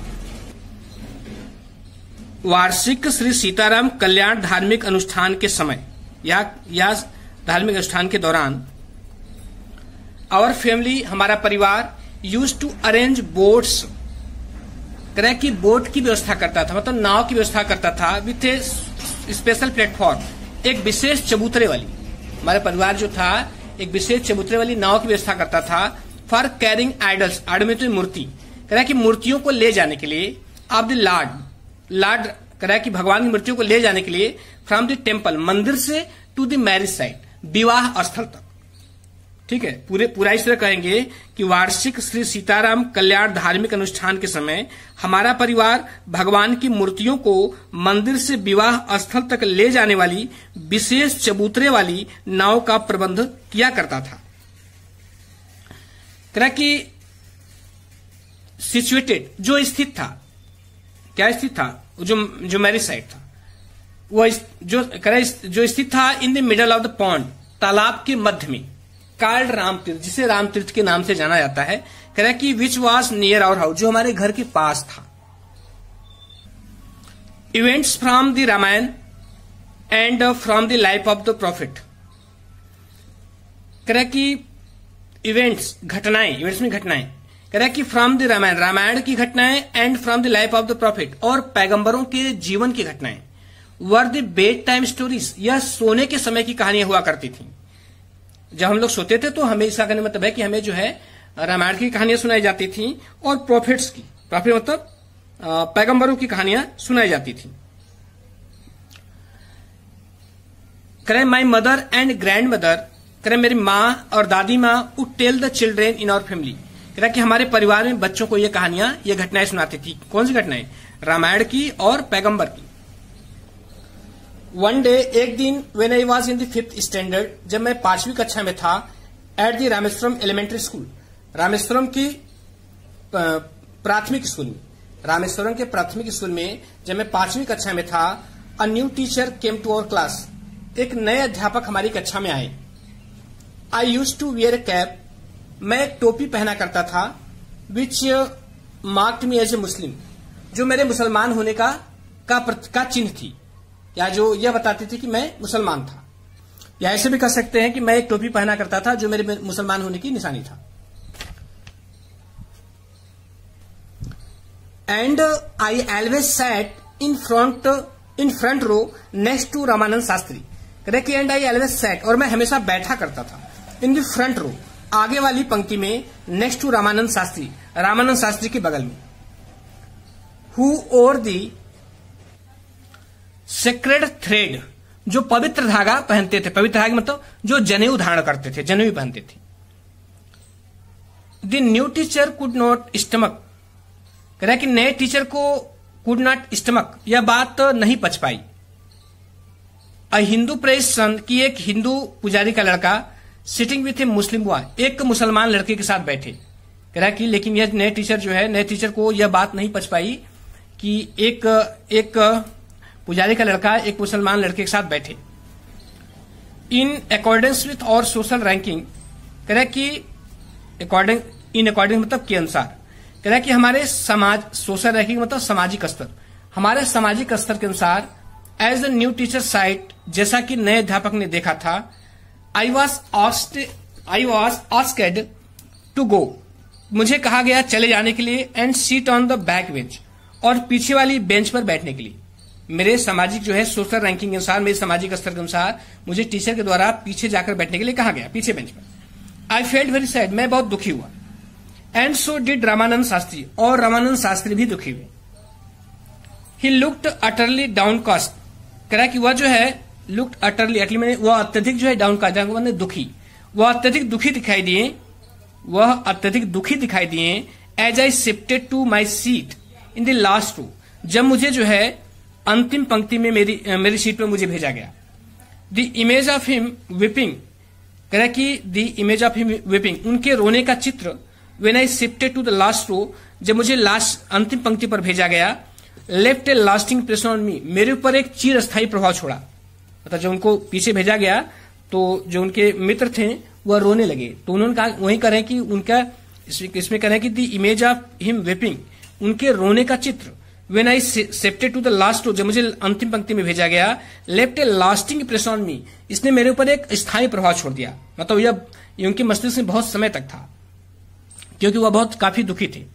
वार्षिक श्री सीताराम कल्याण धार्मिक अनुष्ठान के समय या धार्मिक अनुष्ठान के दौरान, आवर फैमिली, हमारा परिवार, यूज टू अरेंज बोट्स, कह रहा है कि बोट की व्यवस्था करता था, मतलब नाव की व्यवस्था करता था, विथ ए स्पेशल प्लेटफॉर्म, एक विशेष चबूतरे वाली, हमारा परिवार जो था एक विशेष चबूतरे वाली नाव की व्यवस्था करता था। फॉर कैरिंग आइडल्स, आइडल में तो मूर्ति, कह रहा है कि मूर्तियों को ले जाने के लिए, ऑफ द लॉर्ड, कह रहा है कि भगवान की मूर्तियों को ले जाने के लिए, फ्रॉम द टेम्पल, मंदिर से, टू द मैरिज साइट, विवाह स्थल तक, ठीक है। पूरा इस तरह कहेंगे कि वार्षिक श्री सीताराम कल्याण धार्मिक अनुष्ठान के समय हमारा परिवार भगवान की मूर्तियों को मंदिर से विवाह स्थल तक ले जाने वाली विशेष चबूतरे वाली नाव का प्रबंध किया करता था। कह कि सिचुएटेड, जो स्थित था, क्या स्थित था? जो मैरिज साइट था, वो जो स्थित था in the middle of the pond, तालाब के मध्य में, कार्ड राम तीर्थ, जिसे राम तीर्थ के नाम से जाना जाता है। कह रहा है कि which was near our house, जो हमारे घर के पास था। Events from the Ramayana and from the life of the prophet, कह रहा है कि इवेंट्स, घटनाएं, इवेंट्स में घटनाएं, कह रहा है कि फ्रॉम द रामायण, रामायण की घटनाएं, and from the life of the profit, और पैगंबरों के जीवन की घटनाएं, were the bed time stories, यह सोने के समय की कहानियां हुआ करती थी। जब हम लोग सोते थे तो हमें इसका कहने मतलब है कि हमें जो है रामायण की कहानियां सुनाई जाती थी और प्रॉफिट्स की, प्रॉफिट मतलब पैगंबरों की कहानियां सुनाई जाती थी। करें my mother and grandmother, करें मेरी माँ और दादी माँ would tell the children in our family, करें कि हमारे परिवार में बच्चों को ये कहानियां, ये घटनाएं सुनाती थी। कौन सी घटनाएं? रामायण की और पैगंबर की। वन डे, एक दिन, when I was in the 5th standard, जब मैं 5वीं कक्षा में था, at the Rameswaram elementary school, Rameswaram की प्राथमिक स्कूल में, रामेश्वरम के प्राथमिक स्कूल में जब मैं 5वीं कक्षा में था, a new teacher came to our class, एक नए अध्यापक हमारी कक्षा में आए। I used to wear a cap, मैं एक टोपी पहना करता था, विच मार्क्ड मी एज ए मुस्लिम, जो मेरे मुसलमान होने का चिन्ह थी, या जो यह बताती थी कि मैं मुसलमान था। या ऐसे भी कह सकते हैं कि मैं एक टोपी पहना करता था जो मेरे मुसलमान होने की निशानी था। And I always sat in front row next to Ramanand Shastri, correct. And I always sat, और मैं हमेशा बैठा करता था, इन द फ्रंट रो, आगे वाली पंक्ति में, नेक्स्ट टू रामानंद शास्त्री, रामानंद शास्त्री के बगल में। Who wore the sacred thread, जो पवित्र धागा पहनते थे, पवित्र धागा मतलब जो जनेऊ धारण करते थे, जनेऊ पहनते थे। The new teacher could not stomach, कह रहा कि नए टीचर को कुड नॉट स्टमक, यह बात नहीं पच पाई। अ हिंदू प्रेस सन, की एक हिंदू पुजारी का लड़का, sitting with A Muslim boy, एक मुसलमान लड़के के साथ बैठे। कह रहा कि लेकिन यह नए टीचर जो है, नए टीचर को यह बात नहीं पच पाई कि एक पुजारी का लड़का एक मुसलमान लड़के के साथ बैठे। इन अकॉर्डेंस विथ और सोशल रैंकिंग, कह रहा कि इन अकॉर्डिंग मतलब के अनुसार, कह रहा कि हमारे समाज, सोशल रैंकिंग मतलब सामाजिक स्तर, हमारे सामाजिक स्तर के अनुसार, as a new teacher sight, जैसा कि नए अध्यापक ने देखा था, I was asked to go, मुझे कहा गया चले जाने के लिए, and sit on the back bench, और पीछे वाली बेंच पर बैठने के लिए। मेरे सामाजिक जो है सोशल रैंकिंग के अनुसार, मेरे सामाजिक स्तर के अनुसार मुझे टीचर के द्वारा पीछे जाकर बैठने के लिए कहा गया, पीछे बेंच पर। आई फेल्ट वेरी सैड, मैं बहुत दुखी हुआ। And so did Ramanand Shastri, और रामानंद शास्त्री भी दुखी हुए। ही लुक्ड अटरली डाउनकास्ट, कह रहा कि वह जो है लुक्ड अटरली मैंने वह अत्यधिक जो है डाउनकास्ट मैंने दुखी, वह अत्यधिक दुखी दिखाई दिए, वह अत्यधिक दुखी दिखाई दिए। As I shifted to my seat in the last row, जब मुझे जो है अंतिम पंक्ति में मेरी सीट पर मुझे भेजा गया। The image of him weeping, कह रहा कि the image of him weeping, उनके रोने का चित्र, when I shifted to the last row, जब मुझे लास्ट अंतिम पंक्ति पर भेजा गया, left a lasting impression on me, मेरे ऊपर एक चिरस्थायी प्रभाव छोड़ा। मतलब जब उनको पीछे भेजा गया तो जो उनके मित्र थे वह रोने लगे, तो उन्होंने कहा, वही कह रहे हैं कि उनका इसमें कह रहे हैं कि the image of him weeping, उनके रोने का चित्र, when I shifted to the last row, जब मुझे अंतिम पंक्ति में भेजा गया, left a lasting impression on me, इसने मेरे ऊपर एक स्थायी प्रभाव छोड़ दिया। मतलब यह उनके मस्तिष्क में बहुत समय तक था, क्योंकि वह बहुत काफी दुखी थे।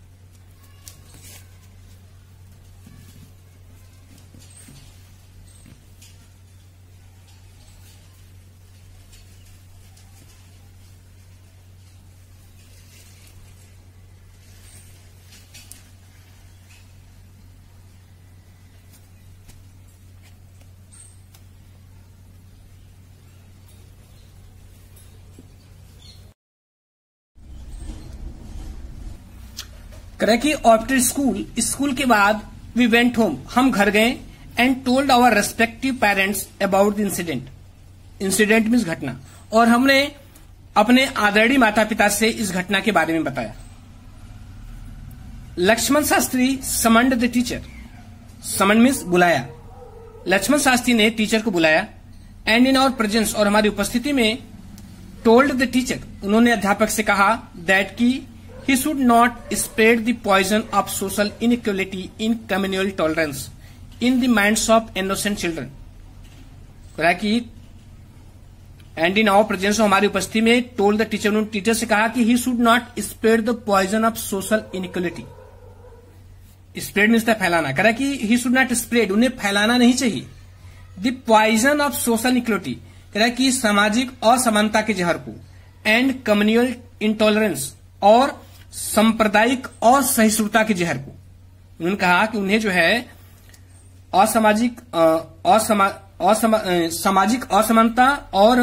कह कि आफ्टर स्कूल के बाद वी वेंट होम, हम घर गए, and told our respective parents about the incident, incident means घटना, और हमने अपने आदरणीय माता पिता से इस घटना के बारे में बताया। Lakshman Shastri summoned the teacher, summon means बुलाया, लक्ष्मण शास्त्री ने टीचर को बुलाया, एंड इन आवर प्रेजेंस, और हमारी उपस्थिति में, टोल्ड द टीचर, उन्होंने अध्यापक से कहा, दैट की he should not spread the poison of social inequality in communal tolerance in the minds of innocent children। कहा कि एंड इन आवर प्रेजेंस, हमारी उपस्थिति में, टोल्ड द टीचर, उन्होंने टीचर से कहा कि he should not spread the poison of social inequality। Spread means फैलाना, कह रहा कि he should not spread, उन्हें फैलाना नहीं चाहिए, the poison of social inequality, कह रहा कि सामाजिक असमानता के जहर को, एंड कम्युनल इंटॉलरेंस, और सांप्रदायिक असहिष्णुता के जहर को, उन्होंने कहा कि उन्हें जो है सामाजिक असमानता और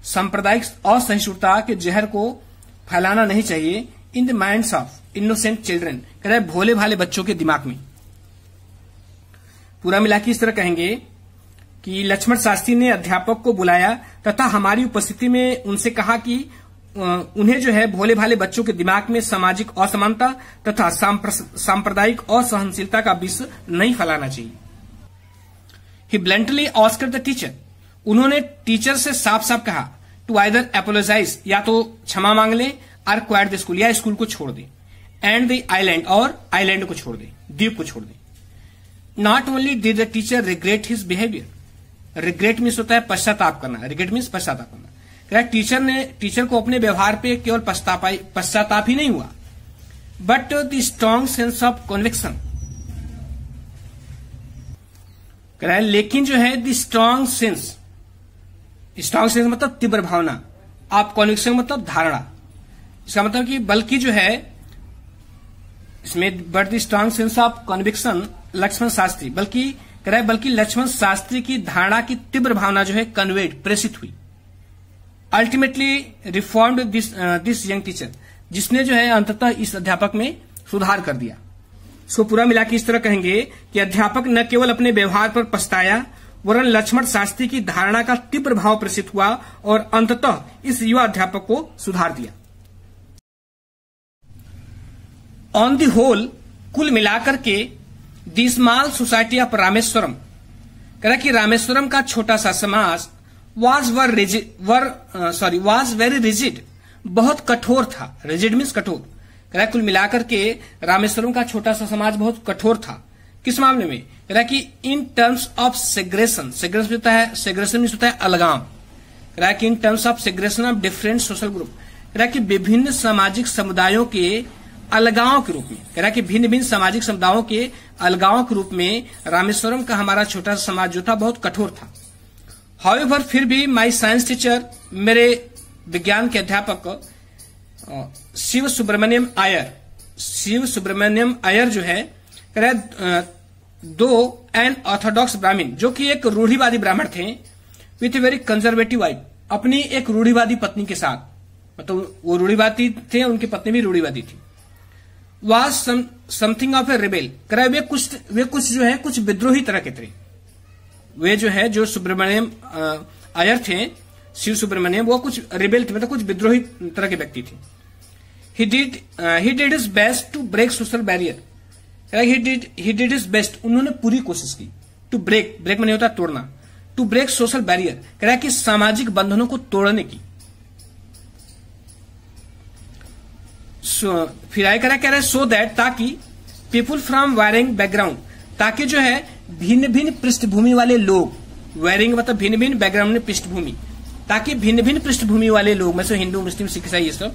सांप्रदायिक असहिष्णुता के जहर को फैलाना नहीं चाहिए in the minds of innocent children, कह रहे भोले भाले बच्चों के दिमाग में। पूरा मिला के इस तरह कहेंगे कि लक्ष्मण शास्त्री ने अध्यापक को बुलाया तथा हमारी उपस्थिति में उनसे कहा कि उन्हें जो है भोले भाले बच्चों के दिमाग में सामाजिक असमानता तथा सांप्रदायिक असहनशीलता का विष नहीं फैलाना चाहिए। ही ब्लंटली आस्क्ड द टीचर, उन्होंने टीचर से साफ साफ कहा टू आइदर एपोलोजाइज, या तो क्षमा मांग ले, और क्वाइट द स्कूल, या स्कूल को छोड़ दे, एंड द आइलैंड, और आइलैंड को छोड़ दे, द्वीप को छोड़ दे। Not only did the teacher regret his behaviour, regret means होता है पश्चाताप करना, रिग्रेट मीन्स पश्चाताप करना। टीचर को अपने व्यवहार पे केवल पश्चाताप ही नहीं हुआ, but the strong sense of conviction, लेकिन जो है द स्ट्रॉन्ग सेंस मतलब तीव्र भावना, आप कन्विक्शन मतलब धारणा, इसका मतलब कि बल्कि जो है इसमें but the strong sense of conviction Lakshman Shastri, बल्कि लक्ष्मण शास्त्री की धारणा की तीव्र भावना जो है कन्वेड, प्रेषित हुई। Ultimately reformed this young teacher, जिसने जो है अंततः इस अध्यापक में सुधार कर दिया। इसको पूरा मिला के इस तरह कहेंगे कि अध्यापक न केवल अपने व्यवहार पर पछताया, वरन लक्ष्मण शास्त्री की धारणा का तीव्र भाव प्रेषित हुआ और अंततः इस युवा अध्यापक को सुधार दिया। ऑन द होल, कुल मिलाकर के the small society of Rameswaram, कह कि रामेश्वरम का छोटा सा समाज वाज वेरी रिजिड, बहुत कठोर था। रिजिड मीन्स कठोर। कह कुल मिलाकर के रामेश्वरम का छोटा सा समाज बहुत कठोर था। किस मामले में? कह कि in terms of segregation, segregation means होता है अलगाव। कह कि in terms of segregation of different social group, कह कि विभिन्न सामाजिक समुदायों के अलगाव के रूप में, कह कि भिन्न भिन्न सामाजिक समुदायों के अलगाव के रूप में रामेश्वरम का हमारा छोटा सा समाज जो था बहुत कठोर था। हाउएवर, फिर भी माई साइंस टीचर, मेरे विज्ञान के अध्यापक शिव सुब्रमण्यम अय्यर जो है, दो एन ऑर्थोडॉक्स ब्राह्मण, जो कि एक रूढ़िवादी ब्राह्मण थे, with a very conservative wife, अपनी एक रूढ़िवादी पत्नी के साथ, मतलब वो रूढ़िवादी थे, उनकी पत्नी भी रूढ़िवादी थी। Was something of a rebel, वे कुछ जो है कुछ विद्रोही तरह के थे। वे जो है जो सुब्रमण्यम अय्यर थे, शिव सुब्रमण्यम, वो कुछ रिबेल थे, मतलब कुछ विद्रोही तरह के व्यक्ति थे। He did his best to break social barrier, he did his best, उन्होंने पूरी कोशिश की। टू ब्रेक माने होता है तोड़ना, टू ब्रेक सोशल बैरियर, कह रहा है कि सामाजिक बंधनों को तोड़ने की। फिर आए कह रहा है सो दैट, ताकि पीपुल फ्रॉम वायरिंग बैकग्राउंड, ताकि जो है भिन्न भिन्न पृष्ठभूमि वाले लोग, वायरिंग मतलब भिन्न भिन्न बैकग्राउंड में पृष्ठभूमि, ताकि भिन्न भिन्न पृष्ठभूमि वाले लोग, में से हिंदू मुस्लिम सिख ईसाई ये सब,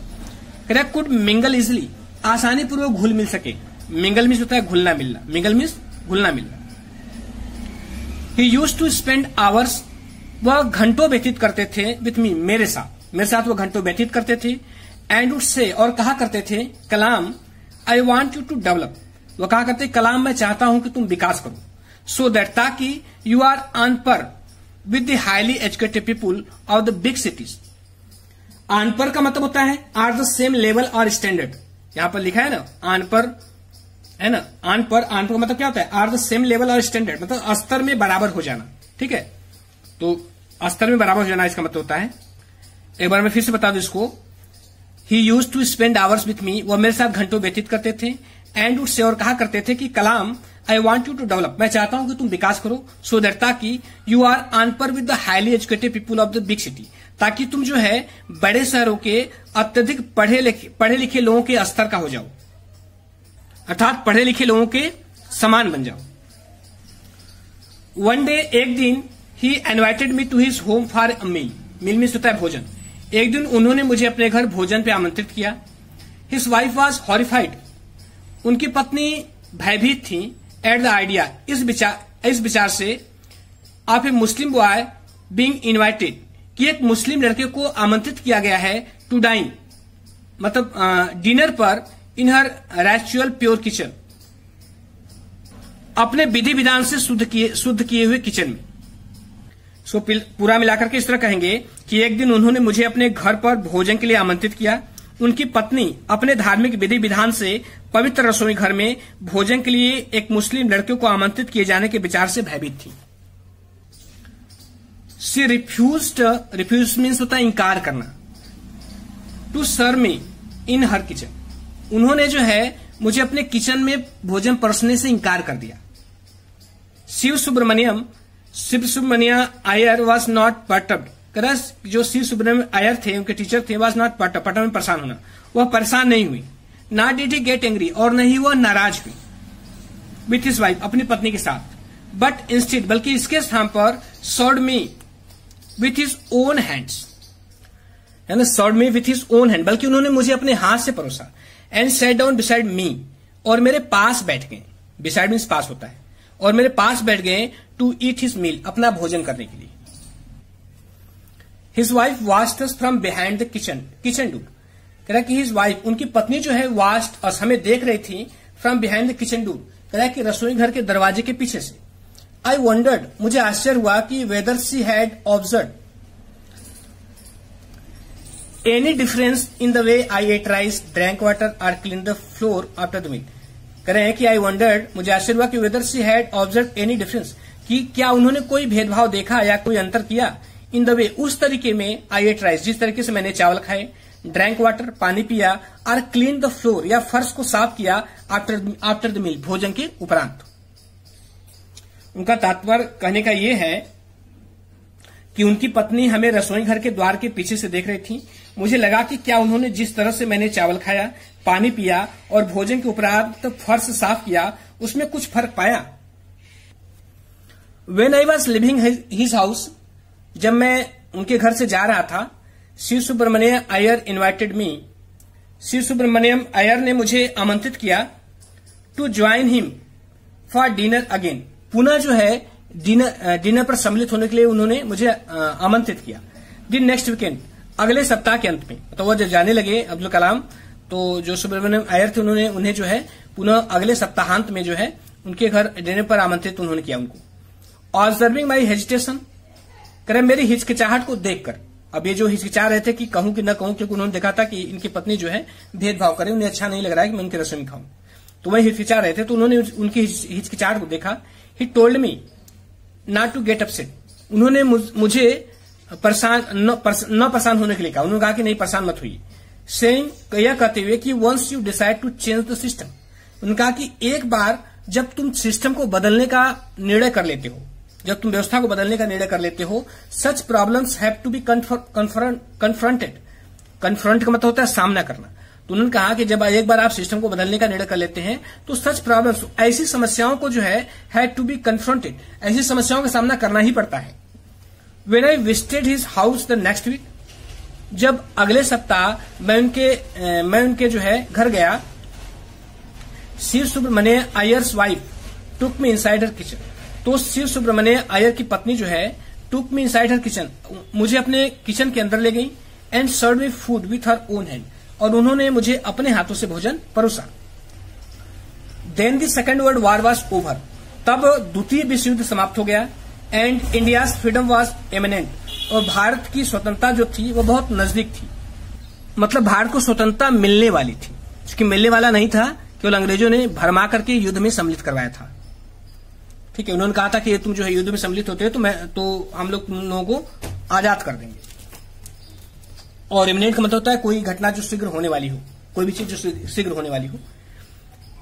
कह रहा कुड मिंगल इजिली, आसानी पूर्वक घुल मिल सके। मिंगल मीन्स होता है घुलना मिलना, मिंगल मीन्स घुलना मिलना। He used to spend hours, वह घंटों व्यतीत करते थे विथ मी, मेरे साथ वह घंटों व्यतीत करते थे। एंड उससे, और कहा करते थे, Kalam I want you to develop, वह कहा करते कलाम मैं चाहता हूं कि तुम विकास करो। सो दैट, ताकि you are on par with the highly educated people of the big cities. On पर का मतलब होता है आर द सेम लेवल और स्टैंडर्ड, यहां पर लिखा है ना ऑन पर, है ना। ऑन पर का मतलब क्या होता है? आर द सेम लेवल और स्टैंडर्ड, मतलब स्तर में बराबर हो जाना, ठीक है। तो स्तर में बराबर हो जाना इसका मतलब होता है। एक बार मैं फिर से बता दूं इसको। He used to spend hours with me, वो मेरे साथ घंटों व्यतीत करते थे। एंड उससे, और कहा करते थे कि Kalam I want you to develop, मैं चाहता हूं कि तुम विकास करो। सो दैट, ताकि you are on par with the highly educated people of the big city, ताकि तुम जो है बड़े शहरों के अत्यधिक पढ़े लिखे लोगों के स्तर का हो जाओ, अर्थात पढ़े लिखे लोगों के समान बन जाओ। वन डे, एक दिन, he invited me to his home for a meal, meal means होता है भोजन। एक दिन उन्होंने मुझे अपने घर भोजन पे आमंत्रित किया। हिज वाइफ वॉज हॉरिफाइड, उनकी पत्नी भयभीत थी। एट द आइडिया, इस विचार से, of A Muslim boy being invited, कि एक मुस्लिम लड़के को आमंत्रित किया गया है टू डाइन, मतलब डिनर पर, इन हर रैचुअल प्योर किचन, अपने विधि विधान से शुद्ध किए हुए किचन में। इसको पूरा मिलाकर के इस तरह कहेंगे कि एक दिन उन्होंने मुझे अपने घर पर भोजन के लिए आमंत्रित किया। उनकी पत्नी अपने धार्मिक विधि विधान से पवित्र रसोई घर में भोजन के लिए एक मुस्लिम लड़के को आमंत्रित किए जाने के विचार से भयभीत थी। शी रिफ्यूज मीन्स होता है इंकार करना, to serve me in her kitchen. उन्होंने जो है मुझे अपने किचन में भोजन परोसने से इंकार कर दिया। Shiv Subramania Iyer was not perturbed. जो शिव सुब्रमण्यम अय्यर थे, उनके टीचर थे, वॉज नॉट पर्टर्ब्ड में परेशान होना, वह परेशान नहीं हुई। Not did he get angry, और नहीं वह नाराज हुई विथ हिज वाइफ, अपनी पत्नी के साथ। बट इंस्टेड, बल्कि इसके स्थान पर served me with his own hands, यानी served me with his own hand, बल्कि उन्होंने मुझे अपने हाथ से परोसा। And sat down beside me, और मेरे पास बैठ गए। बिसाइड मीन्स पास होता है, और मेरे पास बैठ गए टू ईट हिज मील, अपना भोजन करने के लिए। His wife watched us from behind the kitchen door. कह रहा कि हिज वाइफ, उनकी पत्नी जो है वॉच्ड अस, हमें देख रही थी, from behind the kitchen door, कह रहा कि रसोई घर के दरवाजे के पीछे से। आई वंडर्ड, मुझे आश्चर्य हुआ कि whether she had observe any difference in the way I ate rice, drank water और clean the floor after the meal. कह रहे हैं कि आई वंडर्ड, मुझे आश्चर्य हुआ कि whether she had observe any difference, कि क्या उन्होंने कोई भेदभाव देखा या कोई अंतर किया। इन द वे, उस तरीके में, आई एट राइस, जिस तरीके से मैंने चावल खाए, ड्रैंक वाटर, पानी पिया, और क्लीन द फ्लोर, या फर्श को साफ किया, आफ्टर द मील, भोजन के उपरांत। उनका तात्पर्य कहने का यह है कि उनकी पत्नी हमें रसोई घर के द्वार के पीछे से देख रही थी। मुझे लगा कि क्या उन्होंने जिस तरह से मैंने चावल खाया, पानी पिया और भोजन के उपरांत फर्श साफ किया, उसमें कुछ फर्क पाया। When I was leaving his house, जब मैं उनके घर से जा रहा था, शिव सुब्रमण्य अय्यर इन्वाइटेड मी, शिव सुब्रमण्यम अय्यर ने मुझे आमंत्रित किया, to join him for dinner again, पुनः जो है डिनर पर सम्मिलित होने के लिए उन्होंने मुझे आमंत्रित किया। दिन नेक्स्ट वीकेंड, अगले सप्ताह के अंत में। तो वह जब जाने लगे अब्दुल कलाम, तो जो सुब्रमण्यम अय्यर थे उन्हें जो है पुनः अगले सप्ताहांत में जो है उनके घर डिनर पर आमंत्रित उन्होंने किया उनको। ऑब्जर्विंग माई हेजिटेशन, करे मेरी हिचकिचाहट को देखकर। अब ये जो हिचकिचा रहे थे कि कहूं कि न कहूं, क्योंकि उन्होंने देखा था कि इनकी पत्नी जो है भेदभाव करे, उन्हें अच्छा नहीं लग रहा है कि मैं उनके रसोई में खाऊं, तो वह हिचकिचा रहे थे। तो उन्होंने उनकी हिचकिचाहट को देखा। He told me not to get upset, उन्होंने मुझे न परेशान होने के लिए कहा। उन्होंने कहा कि नहीं परेशान मत हुई। सेइंग, यह कहते हुए कि once you decide to change the system, उन्होंने कहा कि एक बार जब तुम सिस्टम को बदलने का निर्णय कर लेते हो, जब तुम व्यवस्था को बदलने का निर्णय कर लेते हो, such problems have to be confronted. Confront का मतलब होता है सामना करना। तो उन्होंने कहा कि जब एक बार आप सिस्टम को बदलने का निर्णय कर लेते हैं, तो सच प्रॉब्लम्स, ऐसी समस्याओं को जो है हैव टू बी कन्फ्रंटेड, ऐसी समस्याओं का सामना करना ही पड़ता है। When I visited his house the next week, जब अगले सप्ताह मैं उनके जो है घर गया, शिव सुब्रमण्य अय्यर्स वाइफ टुक मी इनसाइड हर किचन, तो शिव सुब्रमण्य अय्यर की पत्नी जो है टुक मी इनसाइड हर किचन, मुझे अपने किचन के अंदर ले गई। And serve me food with her own hand, और उन्होंने मुझे अपने हाथों से भोजन परोसा। Then the second world war was over, तब द्वितीय विश्व युद्ध समाप्त हो गया। And India's freedom was eminent, और भारत की स्वतंत्रता जो थी वो बहुत नजदीक थी। मतलब भारत को स्वतंत्रता मिलने वाली थी, क्योंकि मिलने वाला नहीं था, केवल अंग्रेजों ने भरमा करके युद्ध में सम्मिलित करवाया था। ठीक है, उन्होंने कहा था कि तुम जो है युद्ध में सम्मिलित होते हो तो हम लोग तुम लोगों को आजाद कर देंगे। और इमिनेंट का मतलब होता है कोई घटना जो शीघ्र होने वाली हो, कोई भी चीज जो शीघ्र होने वाली हो।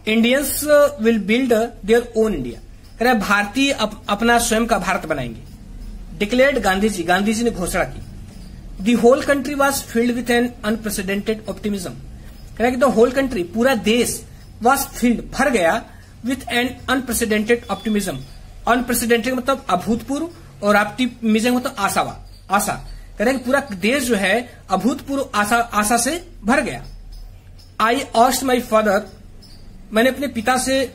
Indians will build their own India, भारतीय अपना स्वयं का भारत बनाएंगे। डिक्लेयर्ड गांधी जी ने घोषणा की। The whole country was filled with an unprecedented optimism, कह रहा कि द होल कंट्री, पूरा देश, वॉज फिल्ड, भर गया, with an unprecedented optimism. Unprecedented मतलब अभूतपूर्व, और ऑप्टिमिज्म मतलब आशा। कह रहे कि पूरा देश जो है अभूतपूर्व आशा से भर गया। आई आस्क्ड माई फादर, मैंने अपने पिता से,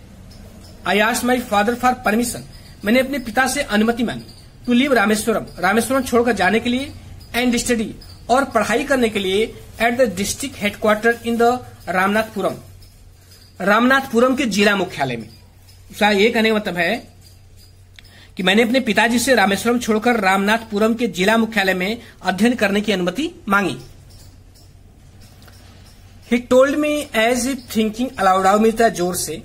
I asked my father for permission, मैंने अपने पिता से अनुमति मांगी, टू लीव रामेश्वरम छोड़कर जाने के लिए, एंड स्टडी, और पढ़ाई करने के लिए, at the district headquarter in the Ramanathapuram के जिला मुख्यालय में। उसका ये कहने का मतलब है कि मैंने अपने पिताजी से रामेश्वरम छोड़कर रामनाथपुरम के जिला मुख्यालय में अध्ययन करने की अनुमति मांगी। He told me as if thinking aloud, आओ मिलता है जोर से,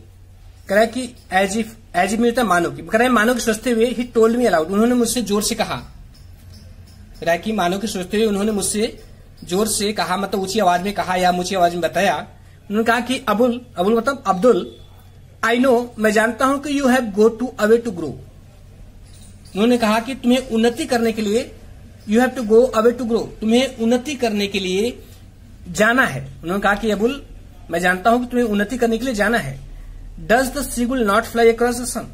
कह रहा है कि एज इफ मिलता है मानो की, कह रहा है मानो की सोचते हुए, ही टोल्ड मी अलाउड, उन्होंने मुझसे जोर से कहा, कह रहा है कि मानो की सोचते हुए उन्होंने मुझसे जोर से कहा, मतलब ऊंची आवाज में कहा या ऊंची आवाज में बताया। उन्होंने कहा कि अबुल मतलब अब्दुल, आई नो, मैं जानता हूं कि you have go to away to grow. उन्होंने कहा कि तुम्हें उन्नति करने के लिए, you have to go away to grow, तुम्हें उन्नति करने के लिए जाना है। उन्होंने कहा कि अबुल, मैं जानता हूं कि तुम्हें उन्नति करने के लिए जाना है। Does the seagull not fly across the sun,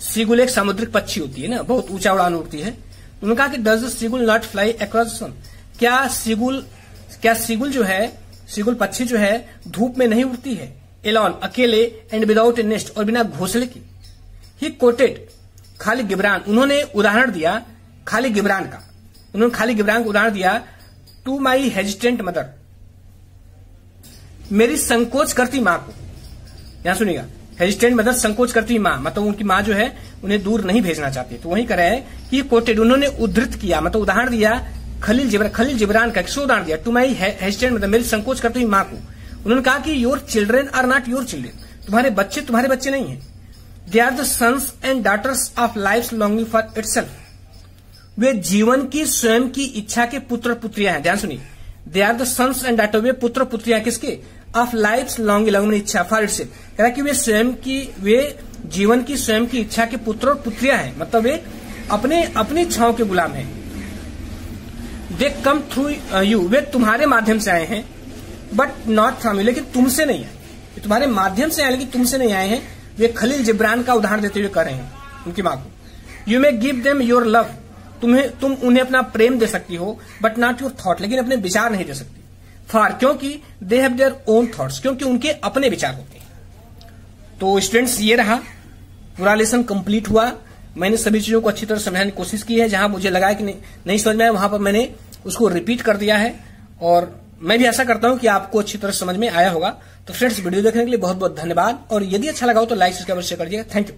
seagull एक सामुद्रिक पक्षी होती है ना, बहुत ऊंचा उड़ान उड़ती है। उन्होंने कहा कि does the seagull not fly across the sun, क्या सीगुल जो है, सीगुल पक्षी जो है धूप में नहीं उड़ती है, एलॉन अकेले, एंड विदाउट ए नेस्ट, और बिना घोंसले की। ही कोटेड खालिद गिब्रान, उन्होंने उदाहरण दिया खालिद गिब्रान का, उन्होंने खालिद गिब्रान का उदाहरण दिया, टू माई हेजिटेंट मदर, मेरी संकोच करती मां को। यहां सुनिएगा, हेजिटेंट मदर, संकोच करती मां, मतलब उनकी मां जो है उन्हें दूर नहीं भेजना चाहती। तो वही कह रहे हैं कि कोटेड, उन्होंने उद्धृत किया, मतलब उदाहरण दिया खलील जिब्रान का, किसको उदाहरण दिया, टू माई हेजिटेंट मदर, मेरी संकोच करती हुई मां को। उन्होंने कहा कि your children are not your children, तुम्हारे बच्चे नहीं है। They are the sons and daughters of life longing for itself, वे जीवन की स्वयं की इच्छा के पुत्र पुत्रियां हैं। ध्यान सुनिए, they are the sons and daughter, वे पुत्र पुत्रियां किसके, ऑफ लाइफ लॉन्गिंग इच्छा फॉर इटसेल्फ, कह रहा कि वे जीवन की स्वयं की इच्छा के पुत्र और पुत्रियां हैं, मतलब वे अपनी इच्छाओं के गुलाम हैं। दे कम थ्रू यू, वे तुम्हारे माध्यम से आए हैं, बट नॉट फ्रॉम यू, लेकिन तुमसे नहीं आए, तुम्हारे माध्यम से आए लेकिन तुमसे नहीं आए हैं। वे खलील जिब्रान का उदाहरण देते हुए कह रहे हैं उनकी मां को। You may give them your love, तुम उन्हें अपना प्रेम दे सकती हो, बट नॉट योर थॉट, लेकिन अपने विचार नहीं दे सकती। फॉर, क्योंकि they have their own thoughts, क्योंकि उनके अपने विचार होते हैं। तो स्टूडेंट्स, ये रहा पूरा लेसन कंप्लीट हुआ। मैंने सभी चीजों को अच्छी तरह समझाने की कोशिश की है, जहां मुझे लगा कि नहीं समझ में आया वहां पर मैंने उसको रिपीट कर दिया है, और मैं भी आशा करता हूं कि आपको अच्छी तरह समझ में आया होगा। तो फ्रेंड्स, वीडियो देखने के लिए बहुत बहुत धन्यवाद, और यदि अच्छा लगा हो तो लाइक सब्सक्राइब शेयर कर दीजिएगा। Thank you.